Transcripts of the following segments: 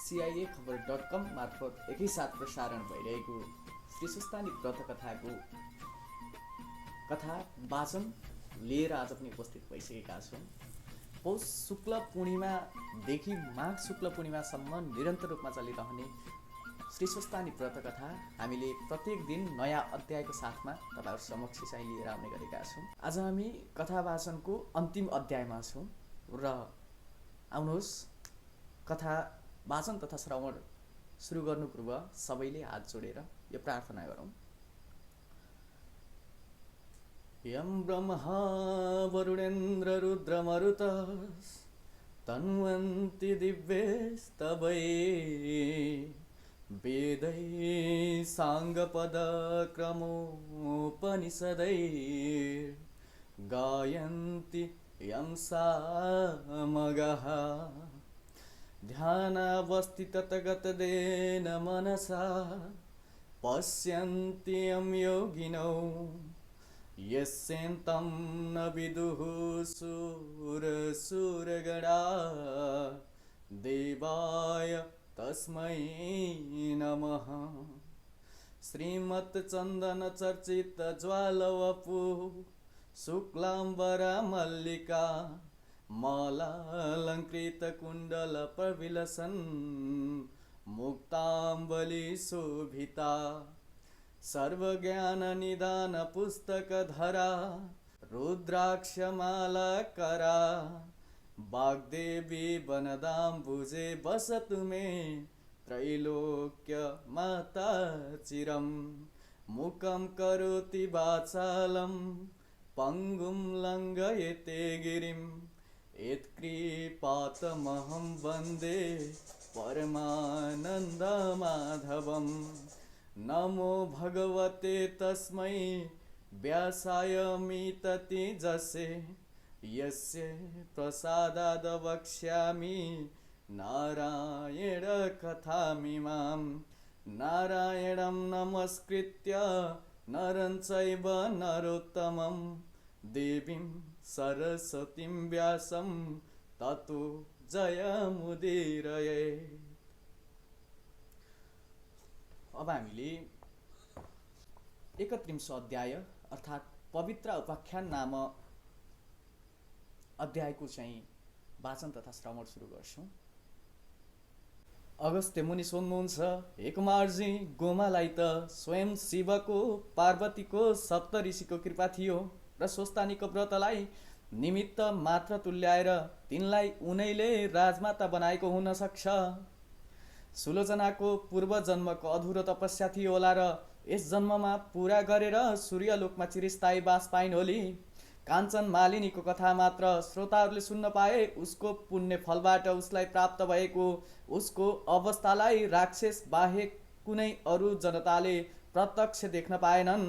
CIAखबर.com मार्फत एकैसाथ प्रसारण भइरहेको श्री सुस्तानी व्रत कथाको कथा वाचन लिएर आज पनि उपस्थित भइसकेका छौँ। पौष शुक्ल पूर्णिमादेखि माघ शुक्ल पूर्णिमासम्म निरन्तर रूपमा चलिरहने श्री सुस्तानी व्रत कथा हामीले प्रत्येक दिन नयाँ अध्यायको साथमा तपाईहरु समक्ष चाहिँ लिएर आउने गरेका छौँ। आज हामी कथा वाचनको अन्तिम अध्यायमा छौँ र आउनुहोस् कथा वाचन तथा श्रवण सुरु गर्नु पूर्व सबैले हात जोडेर यो प्रार्थना गरौँ। यं ब्रह्मा वरुणेन्द्र रुद्रमरुतस् तन्वन्ति दिव्यैस्तवै वेदै साङ्गपदक्रमोपनिषदै गायन्ति यं सामगाः ध्यानावस्थिततगतदेन मनसा पश्यन्ति यं योगिनौ यस्यन्तं न विदुः सुरसुरगणा देवाय तस्मै नमः। श्रीमच्चन्दनचर्चितज्वालवपु शुक्लाम्बरा मल्लिका मालालङ्कृतकुण्डलप्रविलसन् मुक्ताम्बलिशोभिता सर्वज्ञाननिदानपुस्तकधरा रुद्राक्षमालाकरा वाग्देवी वनदाम्बुजे वसतु मे त्रैलोक्यमाता चिरं मुखं करोति वाचालं पङ्गुं लङ्घयते गिरिं यत्कृपातमहं वन्दे परमानन्दमाधवं। नमो भगवते तस्मै व्यासाय मिततिजसे यस्य प्रसादाद् वक्ष्यामि नारायण कथामिमां। नारायणं नमस्कृत्य नरं चैव नरोत्तमं देवीं सरस्वतीं व्यासं ततो जयमुदीरयेत्। अब हामीले 31 अध्याय अर्थात् पवित्र उपाख्यान नाम अध्यायको चाहिँ वाचन तथा श्रवण सुरु गर्छौँ। अगस्त्य मुनि सोध्नुहुन्छ, हे कुमारजी, गोमालाई त स्वयं शिवको पार्वतीको सप्त ऋषिको कृपा थियो र स्वस्थानीको व्रतलाई निमित्त मात्र तुल्याएर तिनलाई उनैले राजमाता बनाएको हुन सक्छ। सुलोचनाको पूर्व जन्मको अधुरो तपस्या थियो होला र यस जन्ममा पूरा गरेर सूर्यलोकमा चिरस्थायी बास पाइन् होली। काञ्चन मालिनीको कथा मात्र श्रोताहरूले सुन्न पाए उसको पुण्य फलबाट उसलाई प्राप्त भएको उसको अवस्थालाई राक्षस बाहेक कुनै अरू जनताले प्रत्यक्ष देख्न पाएनन्।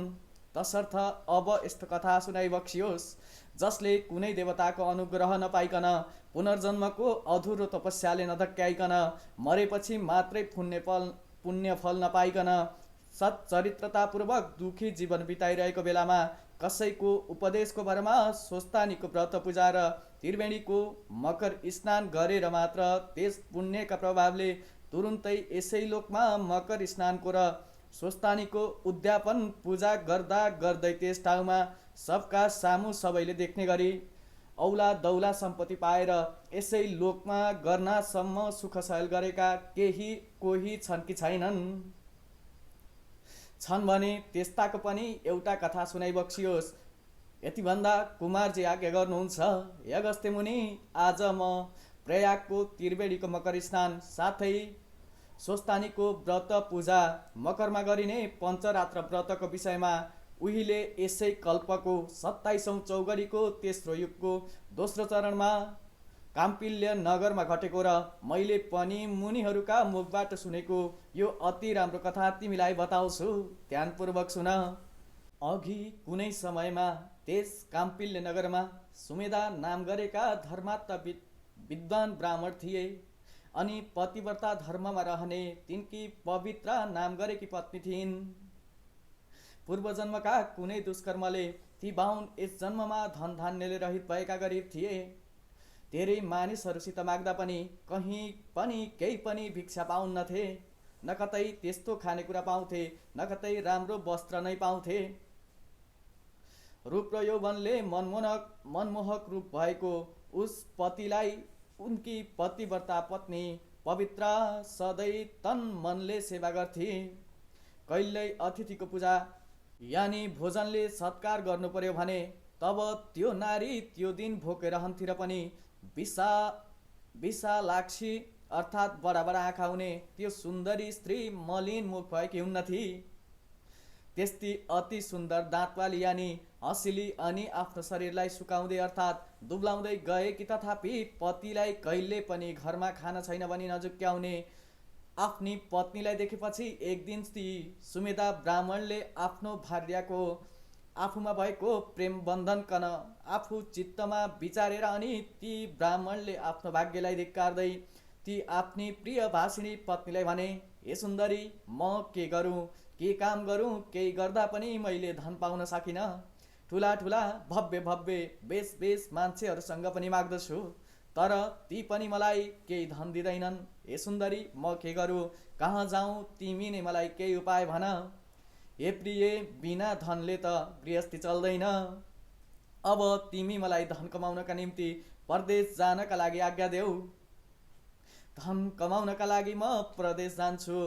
तसर्थ अब यस्तो कथा सुनाइ बक्सियोस् जसले कुनै देवताको अनुग्रह नपाइकन पुनर्जन्मको अधुरो तपस्याले नधक्याइकन मरेपछि मात्रै पुण्य फल नपाइकन सच्चरित्रतापूर्वक दुखी जीवन बिताइरहेको बेलामा कसैको उपदेशको भरमा स्वस्थानीको व्रत पूजा र त्रिवेणीको मकर स्नान गरेर मात्र त्यस पुण्यका प्रभावले तुरुन्तै यसै लोकमा मकर स्नानको र स्वस्थानीको उद्यापन पूजा गर्दा गर्दै त्यस ठाउँमा सबका सामु सबैले देख्ने गरी औला दौला सम्पत्ति पाएर यसै लोकमा गर्नासम्म सुख सहल गरेका कोही छन् कि छैनन्? छन् भने त्यस्ताको पनि एउटा कथा सुनाइ बक्सियोस्। यति भन्दा कुमारजी आज्ञा गर्नुहुन्छ। हे अगस्त्य मुनि, आज म प्रयागको त्रिवेणीको मकर स्नान साथै स्वस्थानीको व्रत पूजा मकरमा गरिने पञ्चरात्र व्रतको विषयमा उहिले यसै कल्पको 27औं चौगडीको तेस्रो युगको दोस्रो चरणमा काम्पिल्य नगरमा घटेको र मैले पनि मुनिहरूका मुखबाट सुनेको यो अति राम्रो कथा तिमीलाई बताउँछु, ध्यानपूर्वक सुन। अघि कुनै समयमा त्यस काम्पिल्य नगरमा सुमेधा नाम गरेका धर्मात्मा विद्वान ब्राह्मण थिए अनि पतिव्रता धर्ममा रहने तिनकी पवित्र नाम गरेकी पत्नी थिइन्। पूर्व जन्मका कुनै दुष्कर्मले ती बाहुन यस जन्ममा धन धान्यले रहित भएका गरिब थिए। धेरै मानिसहरूसित माग्दा पनि कहीँ पनि केही पनि भिक्षा पाउन्नथे। न कतै त्यस्तो खानेकुरा पाउँथे, न कतै राम्रो वस्त्र नै पाउँथे। रूप र यौवनले मनमोहक रूप भएको उस पतिलाई उनकी पतिव्रता पत्नी पवित्र सधैँ तन मनले सेवा गर्थे। कहिल्यै अतिथिको पूजा यानि भोजनले सत्कार गर्नु पर्यो भने तब त्यो नारी त्यो दिन भोकै रहन्थी र पनि विशालाक्षी अर्थात् बडा बडा आँखा हुने त्यो सुन्दरी स्त्री मलिन मुख भएकी हुन्नथी। त्यस्ती अति सुन्दर दाँतवाली यानि हँसिली अनि आफ्नो शरीरलाई सुकाउँदै अर्थात् दुब्लाउँदै गएकी तथापि पतिलाई कहिले पनि घरमा खाना छैन भनी नजुक्क्याउने आफ्नी पत्नीलाई देखेपछि एक दिन ती सुमेधा ब्राह्मणले आफ्नो भार्याको आफूमा भएको प्रेम बन्धनकन आफू चित्तमा विचारेर अनि ती ब्राह्मणले आफ्नो भाग्यलाई धिक्कार्दै ती आफ्नी प्रिय भाषिणी पत्नीलाई भने, हे सुन्दरी, म के गरूँ, के काम गरूँ, केही गर्दा पनि मैले धन पाउन सकिनँ। ठुला ठुला भव्य भव्य बेस मान्छेहरूसँग पनि माग्दछु, तर ती पनि मलाई केही धन दिँदैनन्। हे सुन्दरी, म के गरूँ, कहाँ जाउँ, तिमी नै मलाई केही उपाय भन। हे प्रिय, बिना धनले त गृहस्थी चल्दैन। अब तिमी मलाई धन कमाउनका निम्ति परदेश जानका लागि आज्ञा देऊ। धन कमाउनका लागि म प्रदेश जान्छु।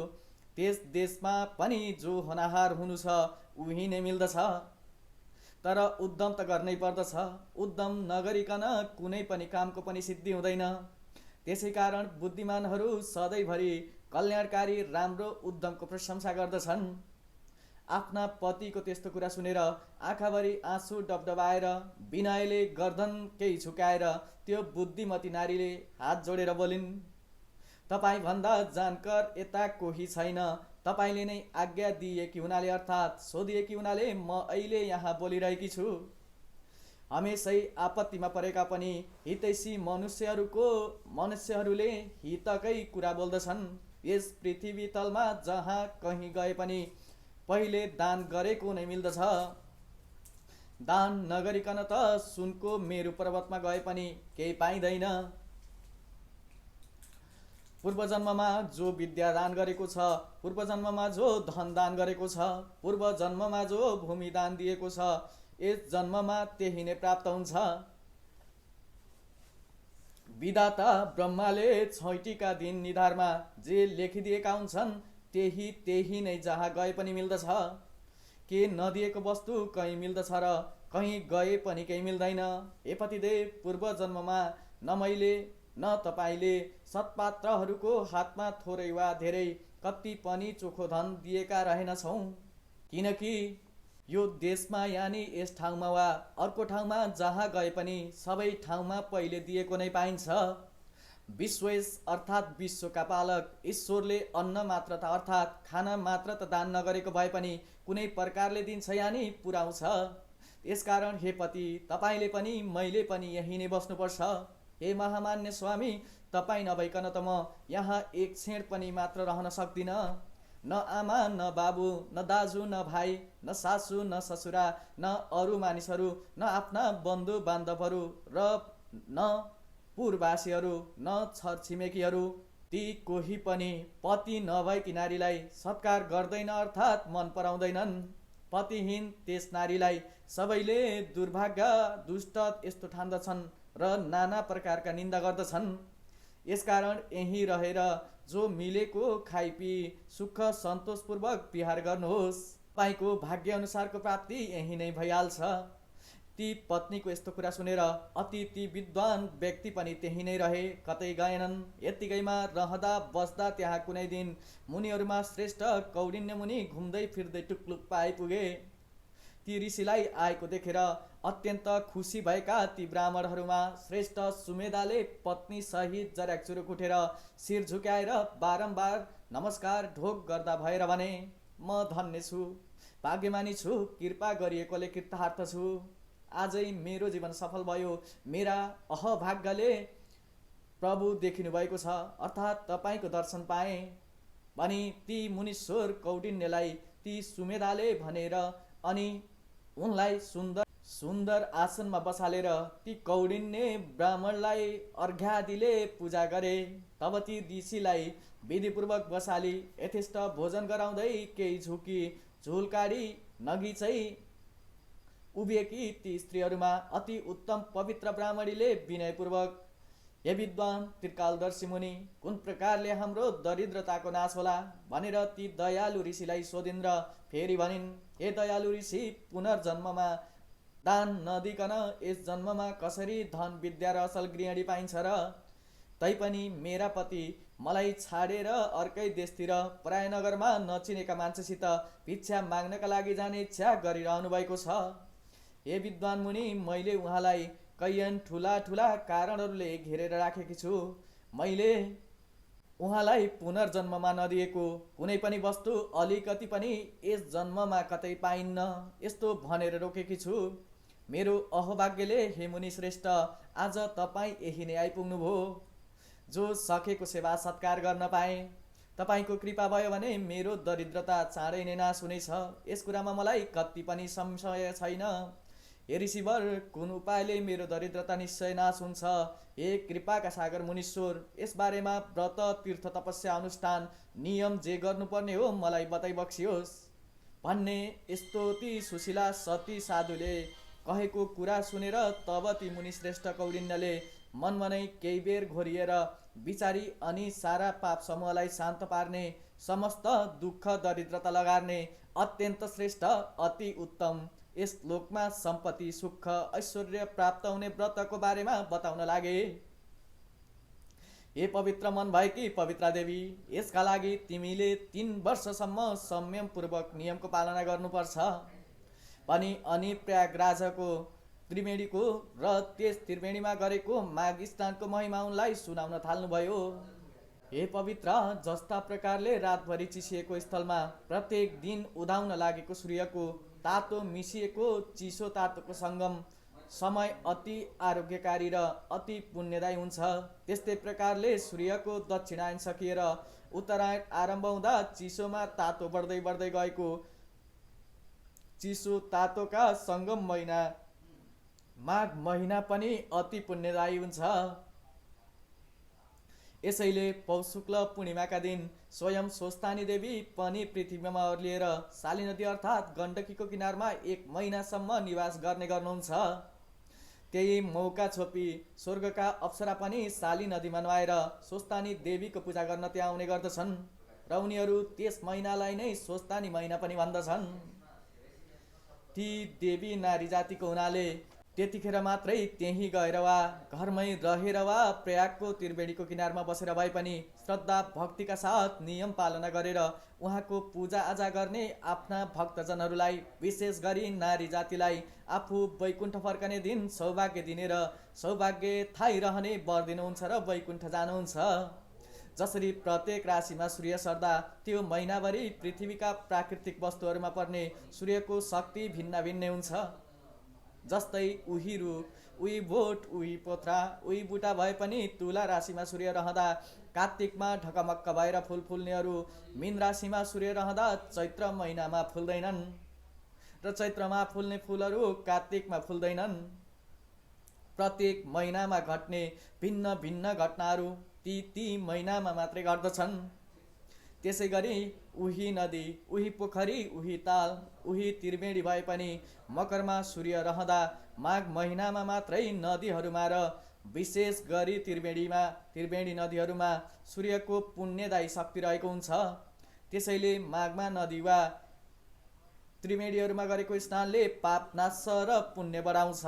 त्यस देशमा पनि जो होनहार हुनु छ उही नै मिल्दछ, तर उद्यम त गर्नै पर्दछ। उद्यम नगरिकन कुनै पनि कामको पनि सिद्धि हुँदैन। त्यसै कारण बुद्धिमानहरू सधैँभरि कल्याणकारी राम्रो उद्यमको प्रशंसा गर्दछन्। आफ्ना पतिको त्यस्तो कुरा सुनेर आँखाभरि आँसु डबडबाएर विनयले गर्दन केही झुकाएर त्यो बुद्धिमती नारीले हात जोडेर बोलिन्, तपाईँ भन्दा जानकार यता कोही छैन। तपाईँले नै आज्ञा दिएकी हुनाले अर्थात् सोधिएकी हुनाले म अहिले यहाँ बोलिरहेकी छु। हमेशै आपत्तिमा परेका पनि हितैषी मनुष्यहरूले हितकै कुरा बोल्दछन्। यस पृथ्वी तलमा जहाँ कहीँ गए पनि पहिले दान गरेको नै मिल्दछ। दान नगरिकन त सुनको मेरु पर्वतमा गए पनि केही पाइँदैन। पूर्वजन्ममा जो विद्या दान गरेको छ, पूर्वजन्ममा जो धन दान गरेको छ, पूर्वजन्ममा जो भूमि दान दिएको छ, यस जन्ममा त्यही नै प्राप्त हुन्छ। विधाता ब्रह्माले छैटीका दिन निधारमा जे लेखिदिएका हुन्छन् त्यही नै जहाँ गए पनि मिल्दछ। के नदिएको वस्तु कहीँ मिल्दछ र कहीँ गए पनि केही मिल्दैन। हे पतिदेव, पूर्व जन्ममा न मैले न तपाईँले सत्पात्रहरूको हातमा थोरै वा धेरै कति पनि चोखो धन दिएका रहेनछौँ, किनकि यो देशमा यानि यस ठाउँमा वा अर्को ठाउँमा जहाँ गए पनि सबै ठाउँमा पहिले दिएको नै पाइन्छ। विश्वेश अर्थात् विश्वका पालक ईश्वरले अन्न मात्र त अर्थात् खाना मात्र त दान नगरेको भए पनि कुनै प्रकारले दिन्छ यानि पुर्याउँछ। यसकारण हे पति, तपाईँले पनि मैले पनि यही नै बस्नुपर्छ। हे महामान्य स्वामी, तपाईँ नभइकन त म यहाँ एक क्षण पनि मात्र रहन सक्दिनँ। न आमा न बाबु न दाजु न भाइ न सासु न ससुरा न अरू मानिसहरू न आफ्ना बन्धु बान्धवहरू र न पूर्ववासीहरू न छरछिमेकीहरू, ती कोही पनि पति नभएकी नारीलाई सत्कार गर्दैन अर्थात् मन पराउँदैनन्। पतिहीन त्यस नारीलाई सबैले दुर्भाग्य दुष्ट यस्तो ठान्दछन् र नाना प्रकारका निन्दा गर्दछन्। यसकारण यहीँ रहेर जो मिलेको खाइपी सुख सन्तोषपूर्वक विहार गर्नुहोस्। तपाईँको भाग्य अनुसारको प्राप्ति यही नै भइहाल्छ। ती पत्नीको यस्तो कुरा सुनेर ती विद्वान व्यक्ति पनि त्यही नै रहे, कतै गएनन्। यत्तिकैमा रहँदा बस्दा त्यहाँ कुनै दिन मुनिहरूमा श्रेष्ठ कौडिन्य मुनि घुम्दै फिर्दै टुक्लुक्क आइपुगे। ती ऋषिलाई आएको देखेर अत्यन्त खुसी भएका ती ब्राह्मणहरूमा श्रेष्ठ सुमेधाले पत्नी सहित जराकचुरुक उठेर शिर झुकाएर बारम्बार नमस्कार ढोक गर्दा भएर भने, म धन्य छु, भाग्यमानी छु, कृपा गरिएकोले कृतार्थ छु। आजै मेरो जीवन सफल भयो। मेरा अहभाग्यले प्रभु देखिनु भएको छ अर्थात् तपाईँको दर्शन पाएँ भनी ती मुनीश्वर कौडिन्यलाई ती सुमेधाले भनेर अनि उनलाई सुन्दर आसनमा बसालेर ती कौडिन्य ब्राह्मणलाई अर्घ्यादिले पूजा गरे। तब ती ऋषिलाई विधिपूर्वक बसाली यथेष्ट भोजन गराउँदै केही झुकी झुल काडी नगी चाहिँ उभिएकी ती स्त्रीहरूमा अति उत्तम पवित्र ब्राह्मणीले विनयपूर्वक, हे विद्वान त्रिकालदर्शी मुनि, कुन प्रकारले हाम्रो दरिद्रताको नाश होला भनेर ती दयालु ऋषिलाई सोधिन् र फेरि भनिन्, हे दयालु ऋषि, पुनर्जन्ममा दान नदिकन यस जन्ममा कसरी धन विद्या र असल गृहिणी पाइन्छ र? तैपनि मेरा पति मलाई छाडेर अर्कै देशतिर पराय नगरमा नचिनेका मान्छेसित भिक्षा माग्नका लागि जाने इच्छा गरिरहनु भएको छ। हे विद्वान मुनि, मैले उहाँलाई कैयन ठुला ठुला कारणहरूले घेरेर राखेकी छु। मैले उहाँलाई पुनर्जन्ममा नदिएको कुनै पनि वस्तु अलिकति पनि यस जन्ममा कतै पाइन्न यस्तो भनेर रोकेकी छु। मेरो अहोभाग्यले हे मुनि श्रेष्ठ, आज तपाईँ यही नै आइपुग्नुभयो। जो सकेको सेवा सत्कार गर्न पाएँ। तपाईँको कृपा भयो भने मेरो दरिद्रता चाँडै नै नाश हुनेछ। यस कुरामा मलाई कति पनि संशय छैन। हे ऋषिवर, कुन उपायले मेरो दरिद्रता निश्चय नाश हुन्छ? हे कृपाका सागर मुनीश्वर, यस बारेमा व्रत तीर्थ तपस्या अनुष्ठान नियम जे गर्नुपर्ने हो मलाई बताइबक्सियोस् भन्ने यस्तो ती सुशीला सती साधुले कहेको कुरा सुनेर तब ती मुनिश्रेष्ठ कौडिन्यले मनमा नै केही बेर घोरिएर विचारी अनि सारा पाप समूहलाई शान्त पार्ने, समस्त दुःख दरिद्रता लगार्ने अत्यन्त श्रेष्ठ अति उत्तम यस लोकमा सम्पत्ति सुख ऐश्वर्य प्राप्त हुने व्रतको बारेमा बताउन लागे। हे पवित्र मन भएकी पवित्रा देवी, यसका लागि तिमीले 3 वर्षसम्म संयमपूर्वक नियमको पालना गर्नुपर्छ पनि अनि प्रयागराजको त्रिवेणीको र त्यस त्रिवेणीमा गरेको माघ स्नानको महिमा उनलाई सुनाउन थाल्नुभयो। हे पवित्र, जस्ता प्रकारले रातभरि चिसिएको स्थलमा प्रत्येक दिन उदाउन लागेको सूर्यको तातो मिसिएको चिसो तातोको सङ्गम समय अति आरोग्यकारी र अति पुण्यदायी हुन्छ, त्यस्तै प्रकारले सूर्यको दक्षिणायन सकिएर उत्तरायण आरम्भ हुँदा चिसोमा तातो बढ्दै बढ्दै गएको चिसो तातोका सङ्गम महिना माघ महिना पनि अति पुण्यदायी हुन्छ। यसैले पौष शुक्ल पूर्णिमाका दिन स्वयं स्वस्थानी देवी पनि पृथ्वीमा ओर्लिएर साली नदी अर्थात् गण्डकीको किनारमा 1 महिनासम्म निवास गर्ने गर्नुहुन्छ। त्यही मौका छोपी स्वर्गका अप्सरा पनि साली नदीमा नुहाएर स्वस्थानी देवीको पूजा गर्न त्यहाँ आउने गर्दछन् र उनीहरू त्यस महिनालाई नै स्वस्थानी महिना पनि भन्दछन्। ती देवी नारी जातिको हुनाले त्यतिखेर मात्रै त्यहीँ गएर वा घरमै रहेर वा प्रयागको त्रिवेणीको किनारमा बसेर भए पनि श्रद्धा भक्तिका साथ नियम पालना गरेर उहाँको पूजा आजा गर्ने आफ्ना भक्तजनहरूलाई, विशेष गरी नारी जातिलाई आफू वैकुण्ठ फर्कने दिन सौभाग्य दिने र सौभाग्य थाहै रहने वर दिनुहुन्छ र वैकुण्ठ जानुहुन्छ। जसरी प्रत्येक राशिमा सूर्य सर्दा त्यो महिनाभरि पृथ्वीका प्राकृतिक वस्तुहरूमा पर्ने सूर्यको शक्ति भिन्न भिन्न हुन्छ। जस्तै उही रुख, उही बोट, उही पोथ्रा, उही बुटा भए पनि तुला राशिमा सूर्य रहँदा कार्तिकमा ढकमक्क भएर फुल फुल्नेहरू मीन राशिमा सूर्य रहँदा चैत्र महिनामा फुल्दैनन् र चैत्रमा फुल्ने फुलहरू कार्तिकमा फुल्दैनन्। प्रत्येक महिनामा घट्ने भिन्न भिन्न घटनाहरू ती महिनामा मात्रै घट्दछन्। त्यसै गरी उही नदी, उही पोखरी, उही ताल, उही त्रिवेणी भए पनि मकरमा सूर्य रहँदा माघ महिनामा मात्रै नदीहरूमा र विशेष गरी त्रिवेणी नदीहरूमा सूर्यको पुण्यदायी शक्ति रहेको हुन्छ। त्यसैले माघमा नदी वा त्रिवेणीहरूमा गरेको स्नानले पाप नाश र पुण्य बढाउँछ।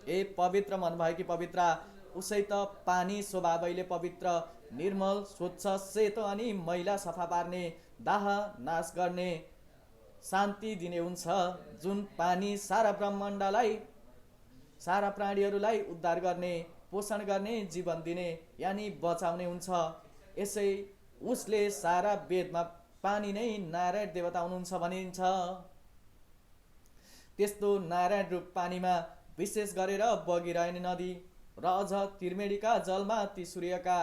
ए पवित्र मन भएकी पवित्रा, उसै त पानी स्वभावैले पवित्र, निर्मल, स्वच्छ, सेतो अनि मैला सफा पार्ने, दाह नाश गर्ने, शान्ति दिने हुन्छ। जुन पानी सारा ब्रह्माण्डलाई, सारा प्राणीहरूलाई उद्धार गर्ने, पोषण गर्ने, जीवन दिने यानि बचाउने हुन्छ। यसै उसले सारा वेदमा पानी नै नारायण देवता हुनुहुन्छ भनिन्छ। त्यस्तो नारायण रूप पानीमा विशेष गरेर बगिरहने नदी र अझ त्रिवेणीका जलमा ती सूर्यका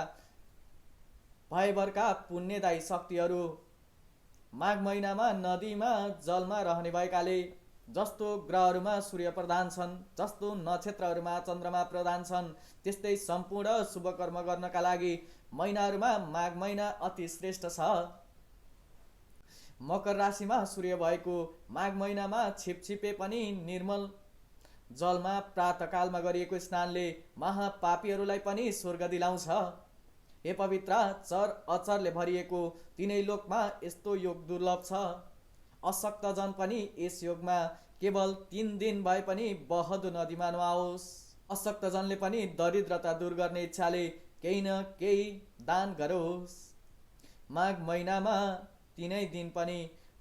भयभरका पुण्यदायी शक्तिहरू माघ महिनामा नदीमा जलमा रहने भएकाले जस्तो ग्रहहरूमा सूर्य प्रधान छन्, जस्तो नक्षत्रहरूमा चन्द्रमा प्रधान छन्, त्यस्तै सम्पूर्ण शुभ कर्म गर्नका लागि महिनाहरूमा माघ महिना अति श्रेष्ठ छ। मकर राशिमा सूर्य भएको माघ महिनामा छिपछिपे पनि निर्मल जलमा प्रातःकालमा गरिएको स्नानले महापापीहरूलाई पनि स्वर्ग दिलाउँछ। हे पवित्र, चर अचरले भरिएको तीनै लोकमा यस्तो योग दुर्लभ छ। अशक्तजन पनि यस योगमा केवल 3 दिन भए पनि बहदो नदीमा नुहाओस्। अशक्तजनले पनि दरिद्रता दूर गर्ने इच्छाले केही न केही दान गरोस्। माघ महिनामा 3 दिन पनि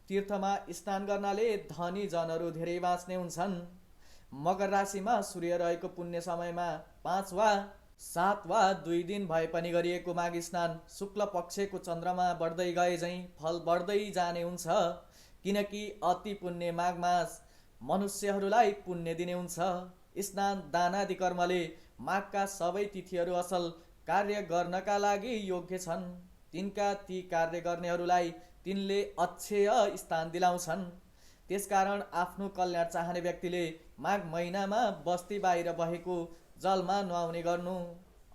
तीर्थमा स्नान गर्नाले धनी जनहरू धेरै बाँच्ने हुन्छन्। मकर राशिमा सूर्य रहेको पुण्य समयमा 5 वा 7 वा 2 दिन भए पनि गरिएको माघ स्नान शुक्ल पक्षको चन्द्रमा बढ्दै गए झैँ फल बढ्दै जाने हुन्छ। किनकि अति पुण्य माघ मास मनुष्यहरूलाई पुण्य दिने हुन्छ। स्नान दानादि कर्मले माघका सबै तिथिहरू असल कार्य गर्नका लागि योग्य छन्। तिनका ती कार्य गर्नेहरूलाई तिनले अक्षय स्थान दिलाउँछन्। त्यसकारण आफ्नो कल्याण चाहने व्यक्तिले माघ महिनामा बस्ती बाहिर बहेको जलमा नुहाउने गर्नु।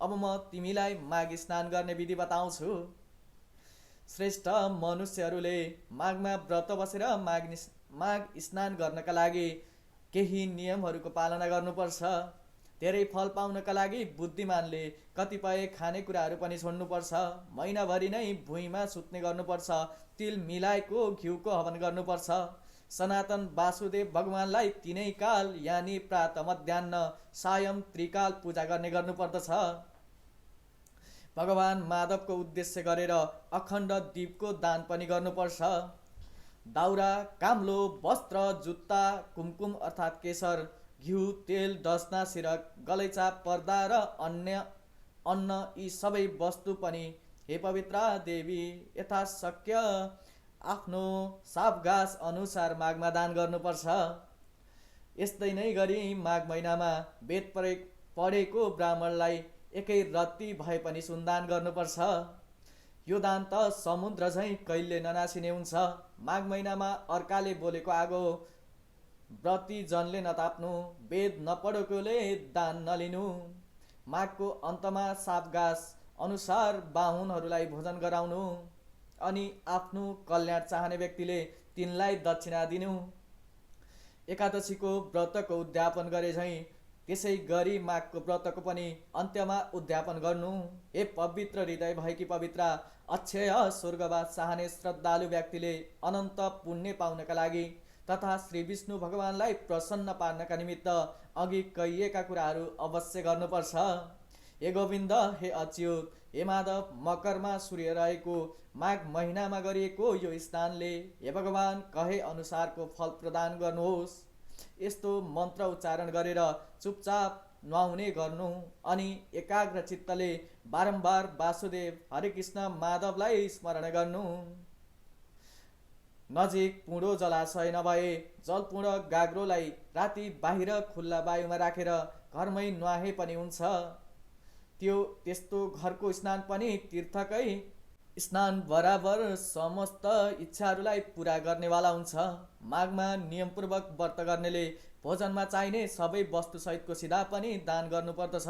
अब म तिमीलाई माघ स्नान गर्ने विधि बताउँछु। श्रेष्ठ मनुष्यहरूले माघमा व्रत बसेर माघ स्नान गर्नका लागि केही नियमहरूको पालना गर्नुपर्छ। धेरै फल पाउनका लागि बुद्धिमानले कतिपय खानेकुराहरू पनि छोड्नुपर्छ। महिनाभरि नै भुइँमा सुत्ने गर्नुपर्छ। तिल मिलाएको घिउको हवन गर्नुपर्छ। सनातन वासुदेव भगवानलाई 3 काल यानि प्रातः मध्याह्न सायं त्रिकाल पूजा गर्ने गर्नुपर्दछ। भगवान माधवको उद्देश्य गरेर अखण्ड दीपको दान पनि गर्नुपर्छ। दाउरा, काम्लो, वस्त्र, जुत्ता, कुमकुम अर्थात् केशर, घिउ, तेल, डसना, सिरक, गलैँचा, पर्दा र अन्य अन्न यी सबै वस्तु पनि हे पवित्र देवी यथाशक्य आफ्नो सावगास अनुसार माघमा दान गर्नुपर्छ। यस्तै नै गरी माघ महिनामा वेद पढेको ब्राह्मणलाई एकै रत्ती भए पनि सुनदान गर्नुपर्छ। यो दान त समुद्र झैँ कहिले ननासिने हुन्छ। माघ महिनामा अर्काले बोलेको आगो व्रती जनले नताप्नु, वेद नपढेकोले दान नलिनु। माघको अन्तमा सावगास अनुसार बाहुनहरूलाई भोजन गराउनु अनि आफ्नो कल्याण चाहने व्यक्तिले तिनलाई दक्षिणा दिनु। एकादशीको व्रतको उद्यापन गरे झैँ त्यसै गरी माघको व्रतको पनि अन्त्यमा उद्यापन गर्नु। हे पवित्र हृदय भएकी पवित्र अक्षय स्वर्गवास चाहने श्रद्धालु व्यक्तिले अनन्त पुण्य पाउनका लागि तथा श्री विष्णु भगवानलाई प्रसन्न पार्नका निमित्त अघि कहिएका कुराहरू अवश्य गर्नुपर्छ। हे गोविन्द, हे अच्युत, हे माधव, मकरमा सूर्य रहेको माघ महिनामा गरिएको यो स्नानले हे भगवान कहे अनुसारको फल प्रदान गर्नुहोस्। यस्तो मन्त्र उच्चारण गरेर चुपचाप नुहाउने गर्नु अनि एकाग्र चित्तले बारम्बार वासुदेव, हरे कृष्ण, माधवलाई स्मरण गर्नु। नजिक पुँडो जलाशय नभए जलपूर्ण गाग्रोलाई राति बाहिर खुल्ला वायुमा राखेर घरमै नुहाए पनि हुन्छ। त्यस्तो घरको स्नान पनि तीर्थकै स्नान बराबर समस्त इच्छाहरूलाई पुरा गर्नेवाला हुन्छ। माघमा नियमपूर्वक व्रत गर्नेले भोजनमा चाहिने सबै वस्तुसहितको सिधा पनि दान गर्नुपर्दछ।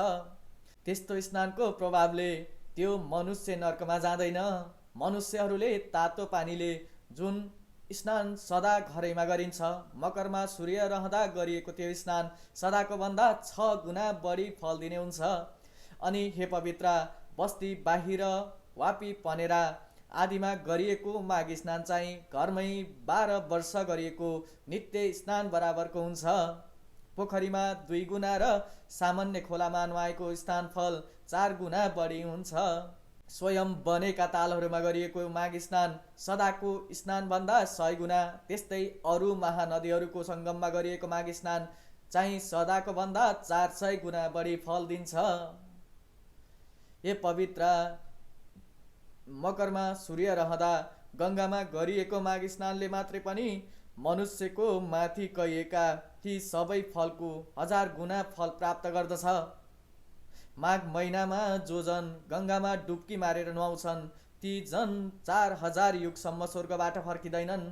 त्यस्तो स्नानको प्रभावले त्यो मनुष्य नर्कमा जाँदैन। मनुष्यहरूले तातो पानीले जुन स्नान सदा घरैमा गरिन्छ, मकरमा सूर्य रहँदा गरिएको त्यो स्नान सदाको भन्दा 6 गुणा बढी फल दिने हुन्छ। अनि हे पवित्र, बस्ती बाहिर वापी पनेरा आदिमा गरिएको माघ स्नान चाहिँ घरमै 12 वर्ष गरिएको नित्य स्नान बराबरको हुन्छ। पोखरीमा 2 गुणा र सामान्य खोलामा नुहाएको स्नान फल 4 गुणा बढी हुन्छ। स्वयं बनेका तालहरूमा गरिएको माघ स्नान सदाको स्नानभन्दा 100 गुणा, त्यस्तै अरू महानदीहरूको सङ्गममा गरिएको माघ स्नान चाहिँ सदाको भन्दा 400 गुणा बढी फल दिन्छ। हे पवित्र, मकरमा सूर्य रहँदा गङ्गामा गरिएको माघ स्नानले मात्रै पनि मनुष्यको माथि कहिएका ती सबै फलको 1000 गुणा फल प्राप्त गर्दछ। माघ महिनामा जो जन गङ्गामा डुब्की मारेर नुहाउँछन् ती जन 4000 युगसम्म स्वर्गबाट फर्किँदैनन्।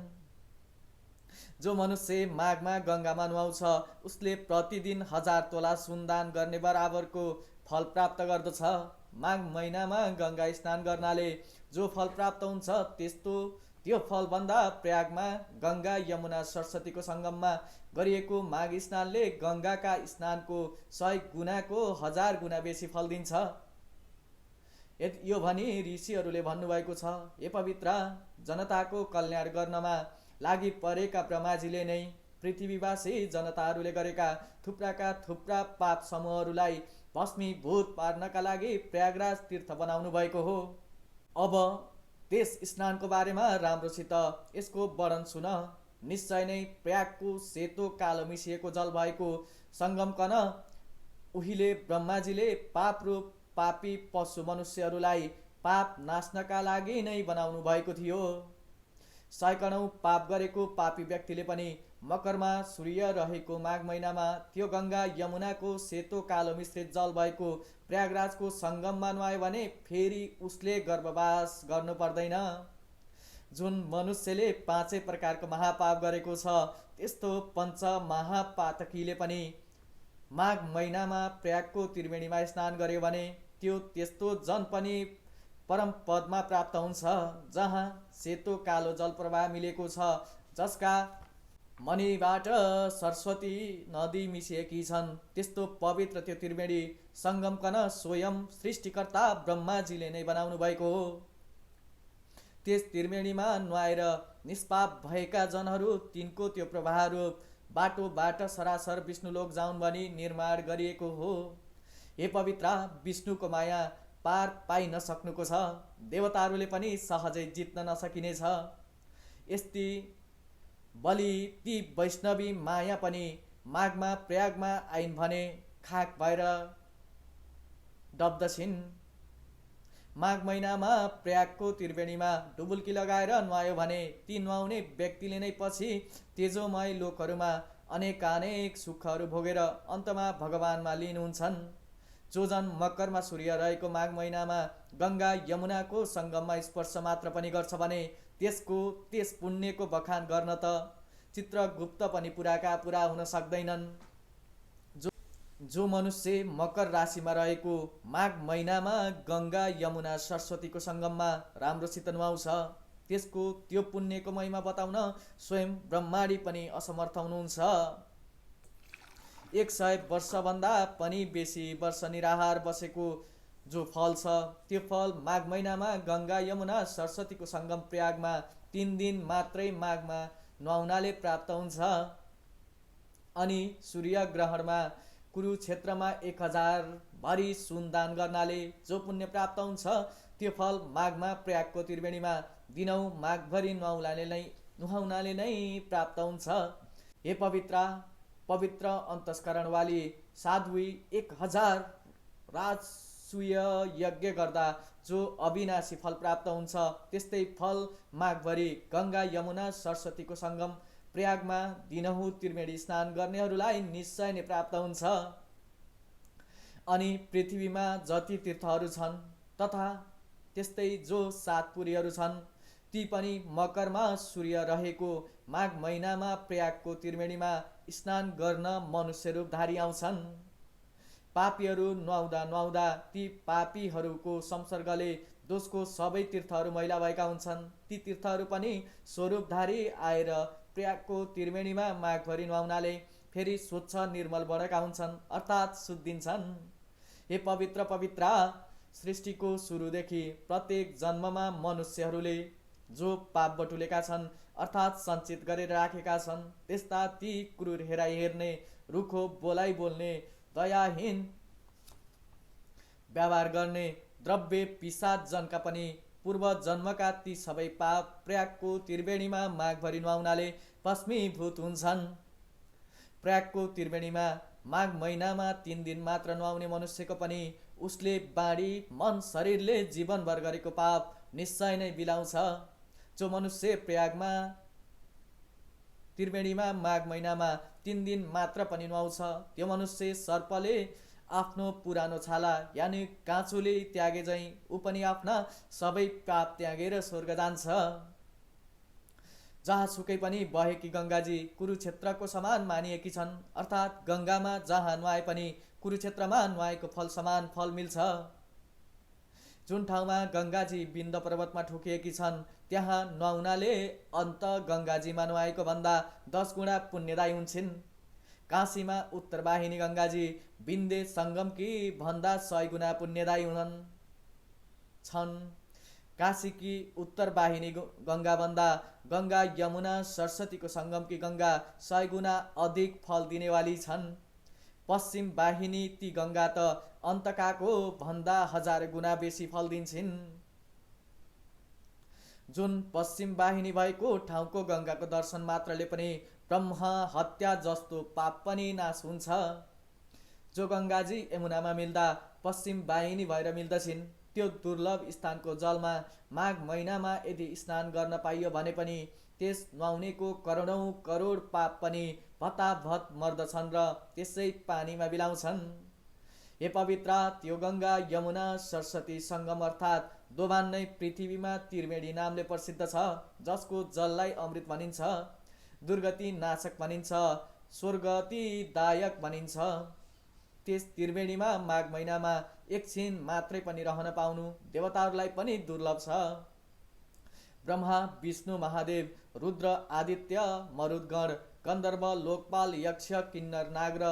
जो मनुष्य माघमा गङ्गामा नुहाउँछ उसले प्रतिदिन 1000 तोला सुन दान गर्ने बराबरको फल प्राप्त गर्दछ। माघ महिनामा गङ्गा स्नान गर्नाले जो फल प्राप्त हुन्छ त्यो फलभन्दा प्रयागमा गङ्गा यमुना सरस्वतीको सङ्गममा गरिएको माघ स्नानले गङ्गाका स्नानको 100 गुणाको 1000 गुणा बेसी फल दिन्छ। यो भनी ऋषिहरूले भन्नुभएको छ, हे पवित्र जनताको कल्याण गर्नमा लागि परेका ब्रह्माजीले नै पृथ्वीवासी जनताहरूले गरेका थुप्रा पाप समूहहरूलाई भस्मीभूत पार्नका लागि प्रयागराज तीर्थ बनाउनु भएको हो। अब त्यस स्नानको बारेमा राम्रोसित यसको वर्णन सुन। निश्चय नै प्रयागको सेतो कालो मिसिएको जल भएको सङ्गमकन उहिले ब्रह्माजीले पाप रूप पापी पशु मनुष्यहरूलाई पाप नाच्नका लागि नै बनाउनु भएको थियो। सैकडौँ पाप गरेको पापी व्यक्तिले पनि मकरमा सूर्य रहेको माघ महिनामा त्यो गङ्गा यमुनाको सेतो कालो मिश्रित जल भएको प्रयागराजको सङ्गममा नुहायो भने फेरि उसले गर्भवास गर्नु पर्दैन। जुन मनुष्यले 5 प्रकारको महापाप गरेको छ त्यस्तो पञ्च महापातकीले पनि माघ महिनामा प्रयागको त्रिवेणीमा स्नान गर्यो भने त्यस्तो जन पनि परम पदमा प्राप्त हुन्छ, जहाँ सेतो कालो जल प्रवाह मिलेको छ, जसका मणिबाट सरस्वती नदी मिसिएकी छन्। त्यस्तो पवित्र त्यो त्रिवेणी सङ्गमकन स्वयं सृष्टिकर्ता ब्रह्माजीले नै बनाउनु भएको हो। त्यस त्रिवेणीमा नुहाएर निष्पाप भएका जनहरू तिनको त्यो प्रवाह रूप बाटोबाट सरासर विष्णुलोक जाउन् भनी निर्माण गरिएको हो। हे पवित्र विष्णुको माया पार पाइ नसक्नुको छ, देवताहरूले पनि सहजै जित्न नसकिनेछ। यस्ती बलि ती वैष्णवी माया पनि माघमा प्रयागमा आइन् भने खाक भएर डब्दछिन्। माघ महिनामा प्रयागको त्रिवेणीमा डुबुल्की लगाएर नुहायो भने ती नुहाउने व्यक्तिले नै पछि तेजोमय लोकहरूमा अनेकानेक सुखहरू भोगेर अन्तमा भगवानमा लीन हुन्छन्। जो जन मकरमा सूर्य रहेको माघ महिनामा गङ्गा यमुनाको सङ्गममा स्पर्श मात्र पनि गर्छ भने त्यस पुण्यको बखान गर्न त चित्रगुप्त पनि पुराका पुरा हुन सक्दैनन्। जो मनुष्य मकर राशिमा रहेको माघ महिनामा गङ्गा यमुना सरस्वतीको सङ्गममा राम्रोसित नुहाउँछ त्यसको त्यो पुण्यको महिमा बताउन स्वयं ब्रह्माडी पनि असमर्थ हुनुहुन्छ। 100 वर्षभन्दा पनि बेसी वर्ष निराहार बसेको जो फल छ त्यो फल माघ महिनामा गङ्गा यमुना सरस्वतीको सङ्गम प्रयागमा 3 दिन मात्रै माघमा नुहाउनाले प्राप्त हुन्छ। अनि सूर्य ग्रहणमा कुरुक्षेत्रमा 1000 भरी सुन दान गर्नाले जो पुण्य प्राप्त हुन्छ त्यो फल माघमा प्रयागको त्रिवेणीमा दिनौँ माघभरि नुहाउनाले नै प्राप्त हुन्छ। हे पवित्र अन्तस्करणवाली साध्वी 1000 राजसूय यज्ञ गर्दा जो अविनाशी फल प्राप्त हुन्छ त्यस्तै फल माघभरि गङ्गा यमुना सरस्वतीको सङ्गम प्रयागमा दिनहुँ त्रिवेणी स्नान गर्नेहरूलाई निश्चय नै प्राप्त हुन्छ। अनि पृथ्वीमा जति तीर्थहरू छन् तथा त्यस्तै जो 7 पुरीहरू छन् ती पनि मकरमा सूर्य रहेको माघ महिनामा प्रयागको त्रिवेणीमा स्नान गर्न मनुष्य रूपधारी आउँछन्। पापीहरू नुहाउँदा ती पापीहरूको संसर्गले दोषको सबै तीर्थहरू मैला भएका हुन्छन्। ती तीर्थहरू पनि स्वरूपधारी आएर प्रयागको त्रिवेणीमा माघभरि नुहाउनाले फेरि स्वच्छ निर्मल बनेका हुन्छन् अर्थात् शुद्धिन्छन्। हे पवित्र सृष्टिको सुरुदेखि प्रत्येक जन्ममा मनुष्यहरूले जो पाप बटुलेका छन् अर्थात् सञ्चित गरेर राखेका छन् त्यस्ता ती क्रूर हेराइ हेर्ने रुखो बोलाइ बोल्ने दयाहीन व्यवहार गर्ने द्रव्य पिशाच जनका पनि पूर्व जन्मका ती सबै पाप प्रयागको त्रिवेणीमा माघभरि नुहाउनाले भस्मीभूत हुन्छन्। प्रयागको त्रिवेणीमा माघ महिनामा 3 दिन मात्र नुहाउने मनुष्यको पनि उसले बाणी मन शरीरले जीवनभर गरेको पाप निश्चय नै बिलाउँछ। जो मनुष्य प्रयागमा त्रिवेणीमा माघ महिनामा 3 दिन मात्र पनि नुहाउँछ त्यो मनुष्य सर्पले आफ्नो पुरानो छाला यानि काँचुले त्यागे झैँ ऊ पनि आफ्ना सबै पाप त्यागेर स्वर्ग जान्छ। जहाँसुकै पनि बहेकी गङ्गाजी कुरुक्षेत्रको समान मानिएकी छन्, अर्थात् गङ्गामा जहाँ नुहाए पनि कुरुक्षेत्रमा नुहाएको फल समान फल मिल्छ। जुन ठाउँमा गङ्गाजी विन्ध्य पर्वतमा ठोकिएकी छन् त्यहाँ नुहाउनाले अन्त गङ्गाजीमा नुहाएको भन्दा 10 गुणा पुण्यदायी हुन्छन्। काशीमा उत्तरवाहिनी गङ्गाजी विन्ध्य सङ्गमकी भन्दा 100 गुणा पुण्यदायी छन्। काशीकी उत्तरवाहिनी गङ्गाभन्दा गङ्गा यमुना सरस्वतीको सङ्गमकी गङ्गा 100 गुणा अधिक फल दिनेवाली छन्। पश्चिम वाहिनी ती गङ्गा त अन्तकाको भन्दा 1000 गुणा बेसी फल दिन्छन्। जुन पश्चिम वाहिनी भएको ठाउँको गङ्गाको दर्शन मात्रले पनि ब्रह्म हत्या जस्तो पाप पनि नाश हुन्छ। जो गङ्गाजी यमुनामा मिल्दा पश्चिम वाहिनी भएर मिल्दछिन्, त्यो दुर्लभ स्थानको जलमा माघ महिनामा यदि स्नान गर्न पाइयो भने पनि त्यस नुहाउनेको करोडौं करोड पाप पनि भताभत मर्दछन् र त्यसै पानीमा बिलाउँछन्। हे पवित्र, त्यो गङ्गा यमुना सरस्वती सङ्गम अर्थात् दोभान नै पृथ्वीमा त्रिवेणी नामले प्रसिद्ध छ, जसको जललाई अमृत भनिन्छ, दुर्गति नाशक भनिन्छ, स्वर्गतिदायक भनिन्छ। त्यस त्रिवेणीमा माघ महिनामा एकछिन मात्रै पनि रहन पाउनु देवताहरूलाई पनि दुर्लभ छ। ब्रह्मा, विष्णु, महादेव, रुद्र, आदित्य, मरुद्गण, गन्धर्व, लोकपाल, यक्ष, किन्नर, नाग र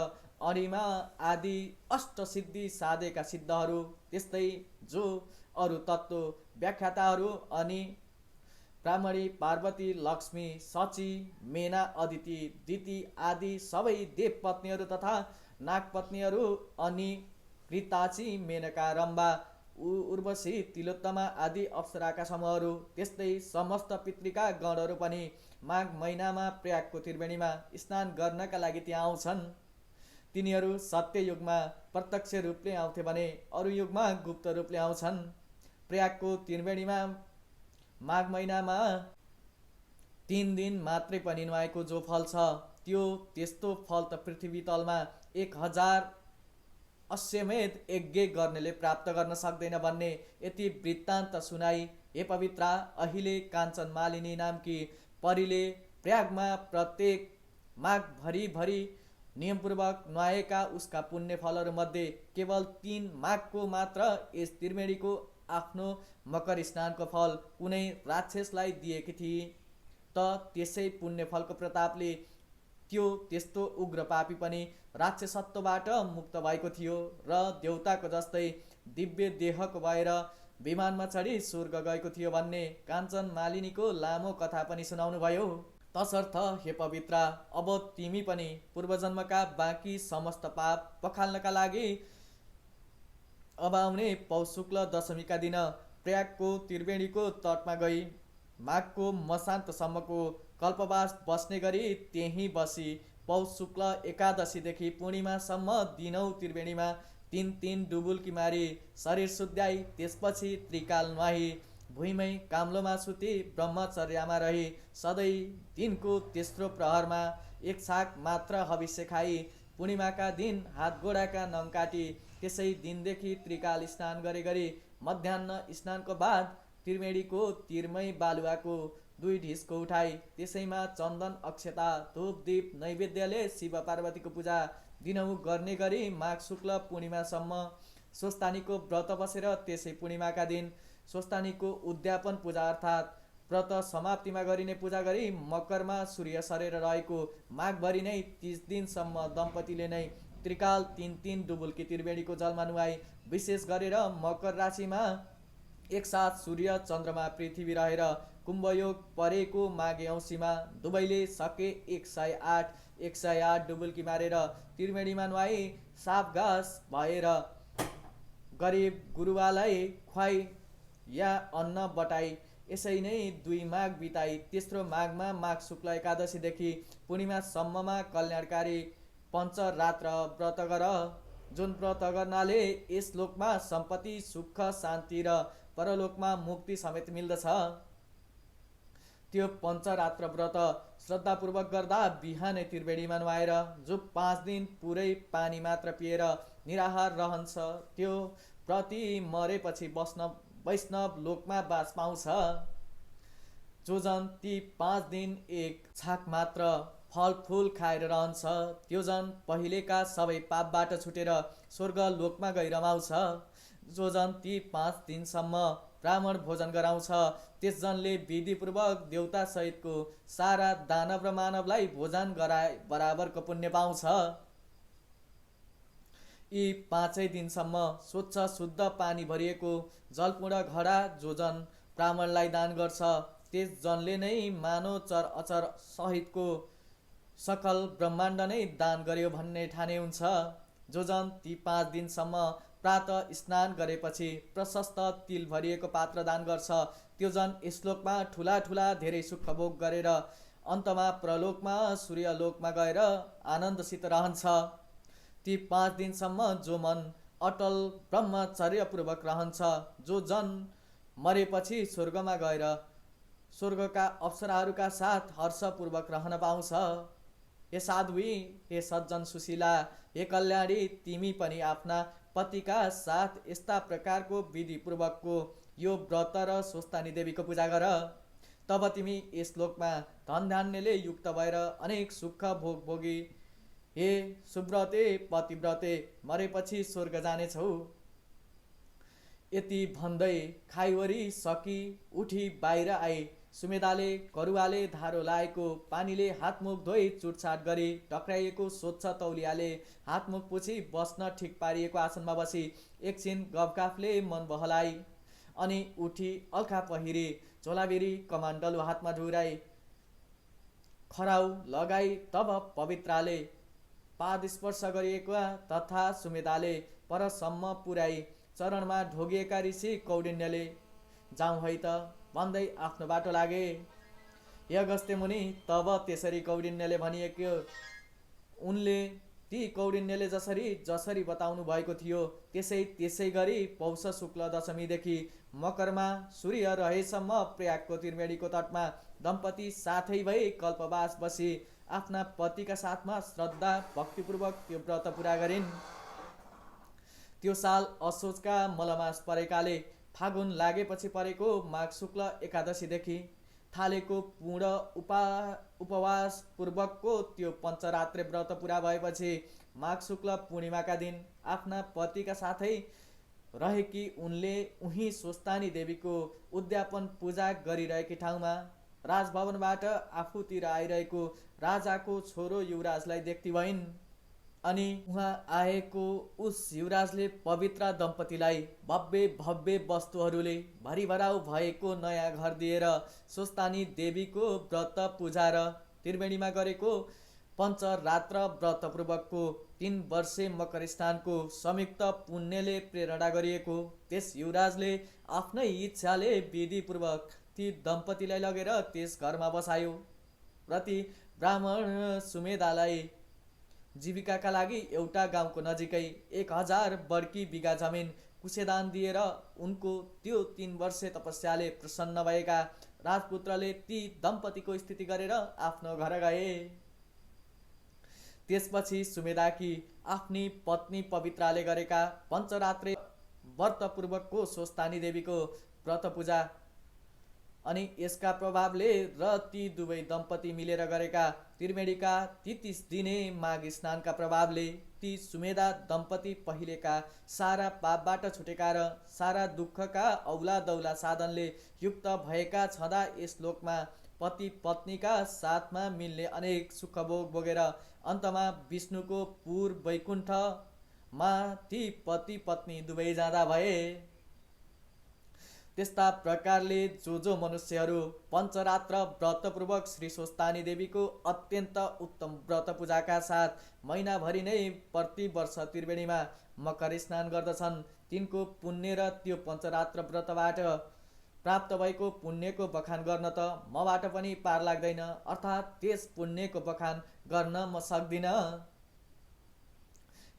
अरिमा आदि अष्टसिद्धि साधेका सिद्धहरू, त्यस्तै जो अरू तत्त्व व्याख्याताहरू अनि ब्राह्मणी, पार्वती, लक्ष्मी, शची, मेना, अदिति, दिति आदि सबै देवपत्नीहरू तथा नागपत्नीहरू अनि कृताची, मेनका, रम्बा, उर्वशी, तिलोत्तमा आदि अप्सराका समूहहरू, त्यस्तै समस्त पितृका गणहरू पनि माघ महिनामा प्रयागको त्रिवेणीमा स्नान गर्नका लागि त्यहाँ आउँछन्। तिनीहरू सत्य युगमा प्रत्यक्ष रूपले आउँथे भने अरू युगमा गुप्त रूपले आउँछन्। प्रयागको त्रिवेणीमा माघ महिनामा 3 दिन मात्रै पनि नुहाएको जो फल छ, त्यो त्यस्तो फल त पृथ्वी तलमा 1000 अश्वमेध यज्ञ गर्नेले प्राप्त गर्न सक्दैन भन्ने यति वृत्तान्त सुनाई, हे पवित्र, अहिले काञ्चन मालिनी नामकी परीले प्रयागमा प्रत्येक माघ भरि नियमपूर्वक नुहाएका उसका पुण्य फलहरू मध्ये केवल 3 माघको मात्र यस त्रिवेणीको आफ्नो मकर स्नानको फल कुनै राक्षसलाई दिएकी थिए त त्यसै पुण्य फलको प्रतापले त्यो त्यस्तो उग्र पापी पनि राक्षसत्वबाट मुक्त भएको थियो र देवताको जस्तै दिव्य देहको भएर विमानमा चढी स्वर्ग गएको थियो भन्ने काञ्चन मालिनीको लामो कथा पनि सुनाउनु भयो। तसर्थ हे पवित्र, अब तिमी पनि पूर्वजन्मका बाँकी समस्त पाप पखाल्नका लागि अब आउने पौष शुक्ल दशमीका दिन प्रयागको त्रिवेणीको तटमा गई माघको मसान्तसम्मको कल्पवास बस्ने गरी त्यहीँ बसी पौष शुक्ल एकादशीदेखि पूर्णिमासम्म दिनौँ त्रिवेणीमा 3 डुबुल्की मारी शरीर शुद्ध्याई त्यसपछि त्रिकाल नुहाई भुइँमै काम्लोमा सुती ब्रह्मचर्यमा रही सधैँ दिनको तेस्रो प्रहरमा 1 छाक मात्र हविष्य खाई पूर्णिमाका दिन हात गोडाका नङ काटी त्यसै दिनदेखि त्रिकाल स्नान गरी मध्याह्न स्नानको बाद त्रिवेणीको तिरमै बालुवाको 2 ढिस्को उठाई त्यसैमा चन्दन, अक्षता, धूप, दीप नैवेद्यले शिव पार्वतीको पूजा दिनहुँ गर्ने गरी माघ शुक्ल पूर्णिमासम्म स्वस्थानीको व्रत बसेर त्यसै पूर्णिमाका दिन स्वस्थानीको उद्यापन पूजा अर्थात् व्रत समाप्तिमा गरिने पूजा गरी मकरमा सूर्य सरेर रहेको माघभरि नै 30 दिनसम्म दम्पतिले नै त्रिकाल 3 डुबुल्की त्रिवेणीको जलमा नुहाई विशेष गरेर मकर राशिमा एकसाथ सूर्य, चन्द्रमा, पृथ्वी रहेर कुम्भयोग परेको माघे औँसीमा दुवैले सके 108 डुबुल्की मारेर त्रिवेणीमा नुहाई साप घाँस भएर गरिब गुरुवालाई खुवाई या अन्न बटाई यसै नै 2 माघ बिताई तेस्रो माघमा माघ शुक्ल एकादशीदेखि पूर्णिमासम्ममा कल्याणकारी पञ्चरात्र व्रत गर। जुन व्रत गर्नाले यस लोकमा सम्पत्ति, सुख, शान्ति र परलोकमा मुक्ति समेत मिल्दछ। त्यो पञ्चरात्र व्रत श्रद्धापूर्वक गर्दा बिहानै त्रिवेणीमा नुहाएर जो 5 दिन पुरै पानी मात्र पिएर निराहार रहन्छ त्यो व्रती मरेपछि वैष्णव लोकमा बास पाउँछ। जो जन ती 5 दिन एक छाक मात्र फलफुल खाएर रहन्छ, त्यो जन पहिलेका सबै पापबाट छुटेर स्वर्ग लोकमा गई रमाउँछ। जो जन ती 5 दिनसम्म ब्राह्मण भोजन गराउँछ, त्यस जनले विधिपूर्वक देवता सहितको सारा दानव र मानवलाई भोजन गराए बराबरको पुण्य पाउँछ। यी 5 दिनसम्म स्वच्छ शुद्ध पानी भरिएको जलपूर्ण घडा जो जन ब्राह्मणलाई दान गर्छ, त्यस जनले नै मानव चर अचर सहितको सकल ब्रह्माण्ड नै दान गर्यो भन्ने ठाने हुन्छ। जो जन ती 5 दिनसम्म प्रातः स्नान गरेपछि प्रशस्त तिल भरिएको पात्र दान गर्छ, त्यो जन श्लोकमा ठुला ठुला धेरै सुख भोग गरेर अन्तमा प्रलोकमा सूर्यलोकमा गएर आनन्दसित रहन्छ। ती 5 दिनसम्म जो मन अटल ब्रह्मचर्यपूर्वक रहन्छ, जो जन मरेपछि स्वर्गमा गएर स्वर्गका अप्सराहरूका साथ हर्षपूर्वक रहन पाउँछ। हे साध्वी, हे सज्जन सुशीला, हे कल्याणी, तिमी पनि आफ्ना पतिका साथ यस्ता प्रकारको विधिपूर्वकको यो व्रत र स्वस्थानी देवीको पूजा गर। तब तिमी यस लोकमा धन धान्यले युक्त भएर अनेक सुख भोग भोगी हे सुव्रते पतिव्रते मरेपछि स्वर्ग जानेछौ। यति भन्दै खाइवरी सकी उठी बाहिर आई। सुमेधाले करुवाले धारो लाएको पानीले हातमुख धोई चुटछाट गरी टक्राइएको स्वच्छ तौलियाले हातमुख पुछी बस्न ठिक पारिएको आसनमा बसी एकछिन गफगाफले मन बहलाई। अनि उठी अल्खा पहिरी झोलाबिरी कमण्डलु हातमा ढुराई खराउ लगाई तब पवित्राले पाद स्पर्श गरिएका तथा सुमेधाले परसम्म पुर्याई चरणमा ढोगिएका ऋषि कौडिन्यले जाउँ है त भन्दै आफ्नो बाटो लागे। हे अगस्त्य मुनि, तब त्यसरी कौडिन्यले भनिएको उनले ती कौडिन्यले जसरी जसरी बताउनु भएको थियो त्यसै गरी पौष शुक्ल दशमीदेखि मकरमा सूर्य रहेसम्म प्रयागको त्रिवेणीको तटमा दम्पति साथै भई कल्पवास बसी आफ्ना पतिका साथमा श्रद्धा भक्तिपूर्वक त्यो व्रत पूरा गरिन्। त्यो साल असोजका मलमास परेकाले फागुन लागेपछि परेको माघ शुक्ल एकादशीदेखि थालेको पूर्ण उपवास पूर्वकको त्यो पञ्चरात्रे व्रत पूरा भएपछि माघ शुक्ल पूर्णिमाका दिन आफ्ना पतिका साथै रहेकी उनले उही स्वस्थानी देवीको उद्यापन पूजा गरिरहेकी ठाउँमा राजभवनबाट आफूतिर आइरहेको राजाको छोरो युवराजलाई देख्ती भइन्। अनि उहाँ आएको उस युवराजले पवित्र दम्पतिलाई भव्य भव्य वस्तुहरूले भरिभराउ भएको नयाँ घर दिएर स्वस्थानी देवीको व्रत पूजा र त्रिवेणीमा गरेको पञ्चरात्र व्रतपूर्वकको 3 वर्षे मकर स्नानको संयुक्त पुण्यले प्रेरणा गरिएको त्यस युवराजले आफ्नै इच्छाले विधिपूर्वक ती दम्पतिलाई लगेर त्यस घरमा बसायो र ती ब्राह्मण सुमेधालाई जीविकाका लागि एउटा गाउँको नजिकै 1000 वर्गी बिघा जमिन कुसेदान दिएर उनको त्यो 3 वर्षे तपस्याले प्रसन्न भएका राजपुत्रले ती दम्पतिको स्थिति गरेर आफ्नो घर गए। त्यसपछि सुमेधाकी आफ्नी पत्नी पवित्राले गरेका पञ्चरात्रे व्रतपूर्वकको स्वस्थानी देवीको व्रत पूजा अनि यसका प्रभावले र ती दुवै दम्पति मिलेर गरेका त्रिवेणीका 33 दिने माघ स्नानका प्रभावले ती सुमेधा दम्पति पहिलेका सारा पापबाट छुटेका र सारा दुःखका औला दौला साधनले युक्त भएका छँदा यस लोकमा पति पत्नीका साथमा मिल्ने अनेक सुख भोग भोगेर अन्तमा विष्णुको पुर वैकुण्ठमा ती पति पत्नी दुवै जाँदा भए। त्यस्ता प्रकारले जो मनुष्यहरू पञ्चरात्र व्रतपूर्वक श्री स्वस्थानी देवीको अत्यन्त उत्तम व्रत पूजाका साथ महिनाभरि नै प्रति वर्ष त्रिवेणीमा मकर स्नान गर्दछन्, तिनको पुण्य र त्यो पञ्चरात्र व्रतबाट प्राप्त भएको पुण्यको बखान गर्न त मबाट पनि पार लाग्दैन, अर्थात् त्यस पुण्यको बखान गर्न म सक्दिन।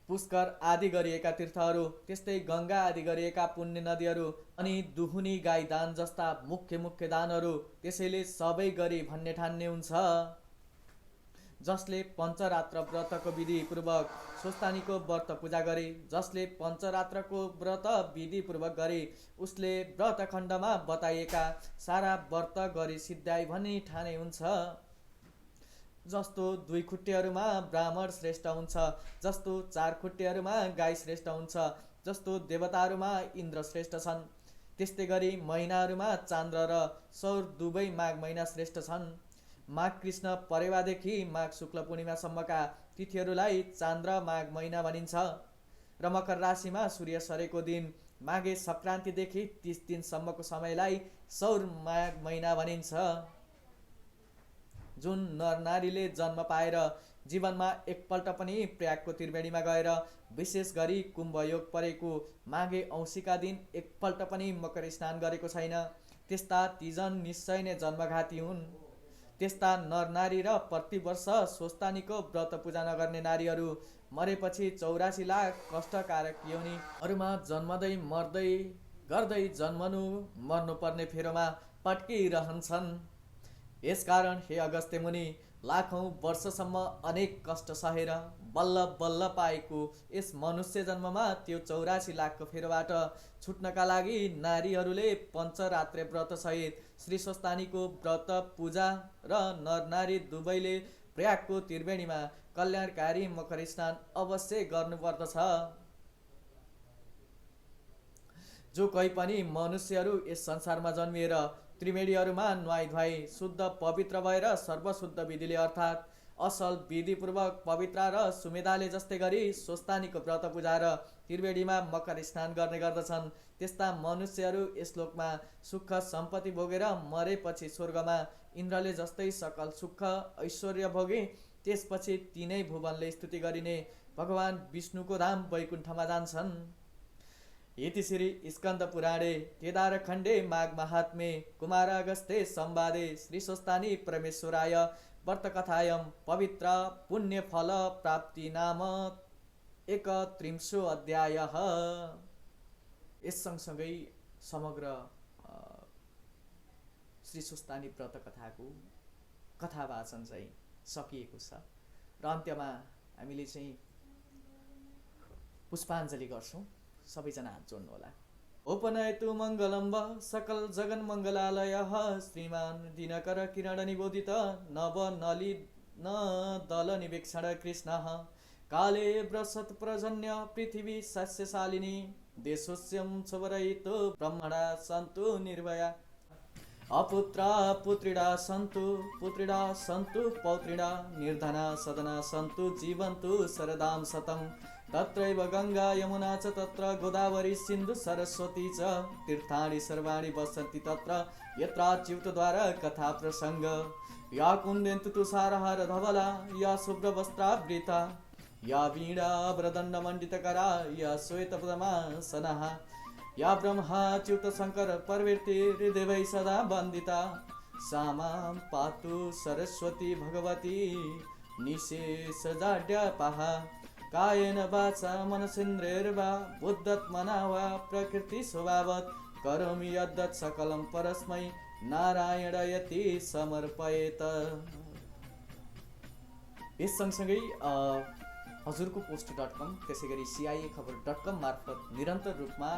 पुष्कर आदि गरिएका तीर्थहरू, त्यस्तै गङ्गा आदि गरिएका पुण्य नदीहरू अनि दुहुनी गाई दान जस्ता मुख्य दानहरू त्यसैले सबै गरी भन्ने ठान्ने हुन्छ। जसले पञ्चरात्र व्रतको विधिपूर्वक स्वस्थानीको व्रत पूजा गरे, जसले पञ्चरात्रको व्रत विधिपूर्वक गरे, उसले व्रतखण्डमा बताइएका सारा व्रत गरी सिद्धाइ भनी ठाने हुन्छ। जस्तो 2 खुट्टेहरूमा ब्राह्मण श्रेष्ठ हुन्छ, जस्तो 4 खुट्टेहरूमा गाई श्रेष्ठ हुन्छ, जस्तो देवताहरूमा इन्द्र श्रेष्ठ छन्, त्यस्तै गरी महिनाहरूमा चान्द्र र सौर दुवै माघ महिना श्रेष्ठ छन्। माघ कृष्ण परेवादेखि माघ शुक्ल पूर्णिमासम्मका तिथिहरूलाई चान्द्र माघ महिना भनिन्छ र मकर राशिमा सूर्य सरेको दिन माघे सङ्क्रान्तिदेखि 30 दिनसम्मको समयलाई सौर माघ महिना भनिन्छ। जुन नरनारीले जन्म पाएर जीवनमा एकपल्ट पनि प्रयागको त्रिवेणीमा गएर विशेष गरी कुम्भयोग परेको माघे औँसीका दिन एकपल्ट पनि मकर स्नान गरेको छैन, त्यस्ता तीजन निश्चय नै जन्मघाती हुन्। त्यस्ता नरनारी र प्रतिवर्ष स्वस्थानीको व्रत पूजा नगर्ने नारीहरू मरेपछि 84 लाख कष्टकारक योनिहरूमा जन्मदै मर्दै गर्दै जन्मनु मर्नुपर्ने फेरोमा पट्किरहन्छन्। यसकारण हे अगस्त्य मुनि, लाखौं वर्षसम्म अनेक कष्ट सहेर बल्ल बल्ल पाएको यस मनुष्य जन्ममा त्यो 84 लाखको फेरोबाट छुट्नका लागि नारीहरूले पञ्चरात्रे व्रत सहित श्री स्वस्थानीको व्रत पूजा र नरनारी दुवैले प्रयागको त्रिवेणीमा कल्याणकारी मकर स्नान अवश्य गर्नुपर्दछ। जो कोही पनि मनुष्यहरू यस संसारमा जन्मिएर त्रिवेणीहरूमा नुहाई धुवाई शुद्ध पवित्र भएर सर्वशुद्ध विधिले अर्थात् असल विधिपूर्वक पवित्र र सुमेधाले जस्तै गरी स्वस्थानीको व्रत पूजा र त्रिवेणीमा मकर स्नान गर्ने गर्दछन्, त्यस्ता मनुष्यहरू यस लोकमा सुख सम्पत्ति भोगेर मरेपछि स्वर्गमा इन्द्रले जस्तै सकल सुख ऐश्वर्य भोगे त्यसपछि तीनै भुवनले स्तुति गरिने भगवान विष्णुको धाम वैकुण्ठमा जान्छन्। इति श्री स्कन्द पुराणे केदारखण्डे माघ महात्म्ये कुमारागस्त्ये संवादे श्री स्वस्थानी परमेश्वराय व्रतकथायां पवित्र पुण्यफल प्राप्ति नाम 31 अध्यायः। यस सँगसँगै समग्र श्री स्वस्थानी व्रत कथाको कथावाचन चाहिँ सकिएको छ र अन्त्यमा हामीले चाहिँ पुष्पाञ्जली गर्छौं। सबैजना हात जोड्नु होला। उपनयतु मङ्गलं वा सकल जगन मङ्गलालयः श्रीमान दिनकर किरण निबोधित नव नलिन दल निवेक्षण कृष्णः काले व्रसत प्रजन्य पृथिवी सस्यशालिनी देशोस्यं सुवरयितो ब्रह्मणा सन्तु निर्भया अपुत्रा पुत्रिणा सन्तु पौत्रिणा निर्धना सदना सन्तु जीवन्तु शरदां शतम् तत्रैव गंगा यमुना च तत्र गोदावरी सिन्धु सरस्वती च तीर्थानि सर्वाणि वसन्ति तत्र यत्राच्युतद्वारा कथा प्रसंग या कुन्देन्तु तुषारहार धवला या शुभ्रवस्त्रावृता या वीणा वरदण्डमण्डितकरा या श्वेतपद्मासनः या ब्रह्माच्युत शंकर पर्वतीर्देवैः सदा वन्दिता सा मां पातु सरस्वती भगवती निशेषजाड्यापः कायेन वाचा मनसेन्द्रियैर्वा बुद्ध्यात्मना वा प्रकृति स्वभावत् करोमि यद्यत् सकलं परस्मै नारायणयति समर्पयेत। यस सँगसँगै हजुरको पोस्ट.com त्यसैगरी CIAखबर.com मार्फत निरन्तर रूपमा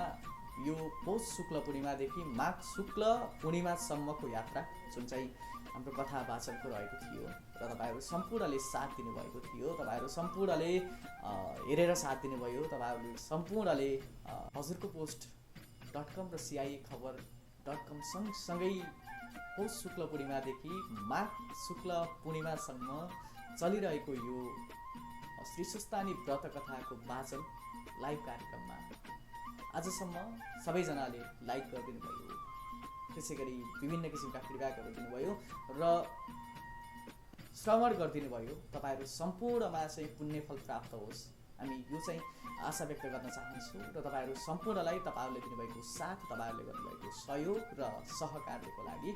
यो पौष शुक्ल पूर्णिमादेखि माघ शुक्ल पूर्णिमासम्मको यात्रा जुन चाहिँ हाम्रो कथा वाचनको रहेको थियो र तपाईहरु सम्पूर्णले साथ दिनुभएको थियो, तपाईहरु सम्पूर्णले हेरेर साथ दिनुभयो, तपाईहरुले सम्पूर्णले हजुरको पोस्ट.com र CIAखबर.com सँगसँगै पौष शुक्ल पूर्णिमादेखि माघ शुक्ल पूर्णिमासम्म चलिरहेको यो श्री स्वस्थानी व्रत कथाको वाचन लाइभ कार्यक्रममा आजसम्म सबैजनाले लाइक गरिदिनु भयो, त्यसैगरी विभिन्न किसिमका फिडब्याकहरू दिनुभयो र श्रवण गरिदिनु भयो। तपाईहरु सम्पूर्णमा चाहिँ पुण्यफल प्राप्त होस्, हामी यो चाहिँ आशा व्यक्त गर्न चाहन्छु र तपाईहरु सम्पूर्णलाई तपाईहरुले दिनुभएको साथ, तपाईहरुले गर्नुभएको सहयोग र सहकार्यको लागि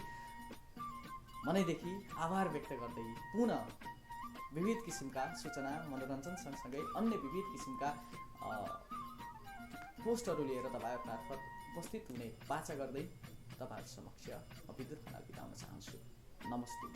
मनैदेखि आभार व्यक्त गर्दै पुनः विविध किसिमका सूचना मनोरञ्जन सँगसँगै अन्य विविध किसिमका पोस्टहरू लिएर तपाईहरु मार्फत उपस्थित हुने बाचा गर्दै तपाईहरु समक्ष विद्युत खनाल बिताउन चाहन्छु। नमस्ते।